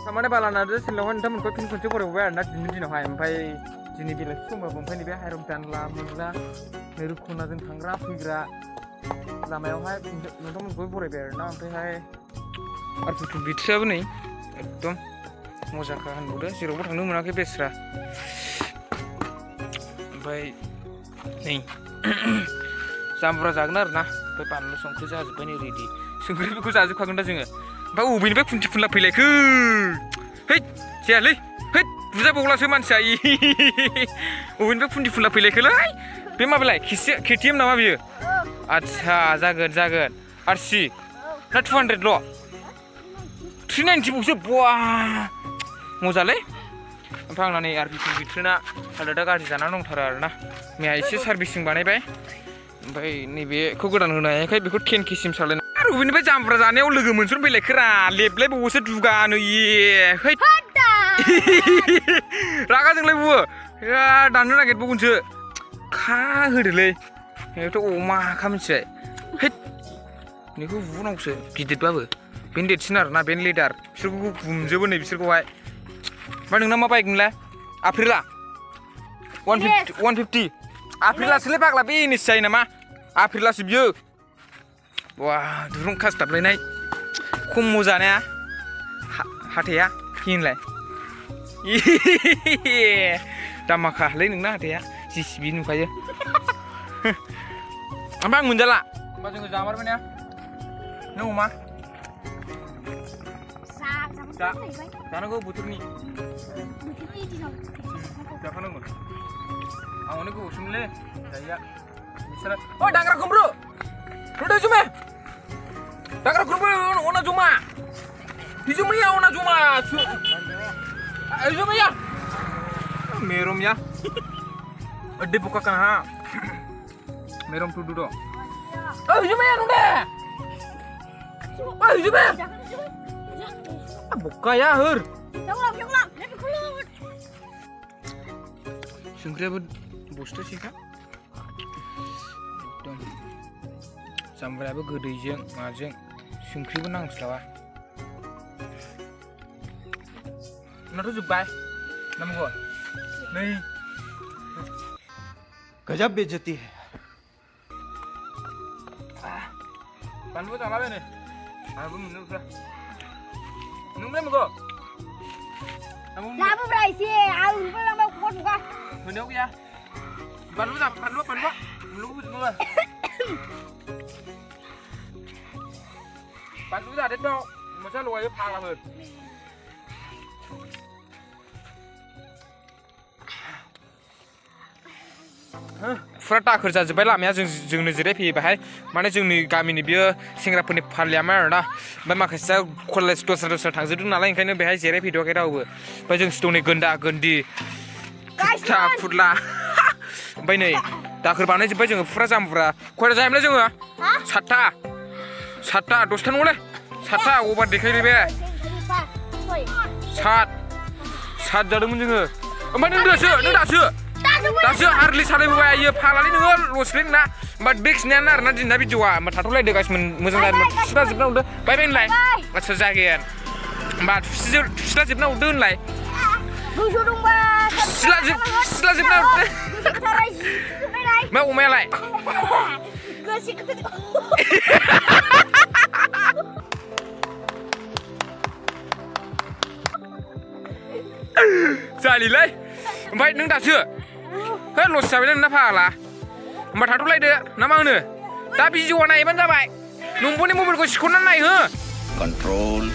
Sama balana ada silawan temen kau pin kunci baru bayar nak jenis jenis hai, sampai jenis bilik semua sampai ni biar harum dan lamula neru kuna dan tangra figra lama yang hai temen kau baru bayar nak sampai hai arti tu bitsa apa ni, itu muzakan udah si robot hanu mana ke besra, sampai ni sampai jagnar nah, sampai panlu songkri sahaja pani ready, songkri beku sahaja kau ganda jenga. Bau ubin bek funci funla pilek ke, hei, siapa leh, hei, bukan bola seman saya, ubin bek funci funla pilek ke lah, bema belai, KTM nama dia, अच्छा जागोन, RC, ना 200 lo, 390 bukan, wah, मोजां ओमफ्राय आंना नै RPC बिट्रिना हालोदा गाज्रि जाना दंथारो आरोना मैया एसे सार्भिसिं बानायबाय ओमफ्राय नैबेखौ गोदान होनो हायाखै बेखौ 10K सिम सालायना आरो बबेनिफ्राय जामब्रा जानायाव लोगो मोनसन फैलायखोरा लेबलायबावोसो दुगानो ये है रागा जोंलाय बुयो दाननो नागिरबावगोनसो खा होदोलै बेथ' अमाखा मिथिबाय है बेखौ बुनांगौसो गिदिरबाबो बेनो देरसिन आरोना बेनो लेदार बिसोरखौ गुमजोबो नै बिसोरखौहाय मा नोंना मा बाइक मोनलाय आप्रिला 150 आप्रिलासोलै फाग्ला बे एनएस जायो नामा आप्रिलासो बियो wah दुरुं खासथाबलायनाय खम मोजानाया हाथाया हिनलाय दामाखालै नोंना हाथाया जिसिबि नुखायो ओमफ्राय आं मोनजाला होमबा जोङो जामारबाय ना नों अमा जानांगौ बोथोरनि जाखानांगौ आं अनेक गोबावसैमोनलै जायैया बिसोरो ओइ दांग्रा खुमब्रु Udah cuma, tak ada kurban, ona cuma, di cuma ya ona cuma, cuma ya, merom ya, ada buka kan ha, merom tu dulu, cuma ya udah, cuma, buka ya hur, sungguh apa booster sih kak? जामब्रायाबो गोदैजों माजों संख्रिबो नांस्लाबा नोंनाथ' जोब्बाय नांगौ नै गजब बेइज्जती है बानलु जालाबाय नै आंबो मोनोब्रा नोंलाय मगो लाबोब्रा एसे आलुबो लांबाय खबर बुगा मोननायाव गैया बानलु जोबो बानलु जादों दं मोनसे लगायो फाग्लाफोर फुरा दाखोर जाजोब्बाय लामाया जोंनो जिरायफैयो बाहाय माने जोंनि गामिनि बियो सेंग्राफोरनि फालियामोन आरोना ओमफ्राय माखासेया कलेज दस्रा थांजोबदों नालाय ओंखायनो बेहाय जिरायफैथ'वाखै रावबो ओमफ्राय जों दं नै गोन्दा गोन्दि खुथा खुरला ओमफ्राय नै दाखोर बानायजोब्बाय जोङो फुरा जामब्रा खयथा जायोमोनलाय जोङो सातथा 10था नङालै 7था अभार देखायदो बे 7 जादोंमोन जोङो ओमफ्राय नों दासो हारलि सालायबोबाय आयो फालालै नोङो लसलै नोंना ओमफ्राय बेखिनियानो आरोना दिनैना भिडिअआ होमबा थाथ'लायदो गासिबो मोजां जादों थुसिला जोबना हरदो बाय होनलाय आदसा जागोन होमबा थुसिला जोबना हरदो होनलाय थुसिला जोबना हरदो मा अमायालाय जालिलै ओमफ्राय नों दासो है लस जाबायलै नोंना फाग्ला होमबा थाथ'लायदो ना मा होनो दा भिडिअआ नायबानो जाबाय नोंबोनि मबाइलखौ सिख'नानै नायहो कंट्रोल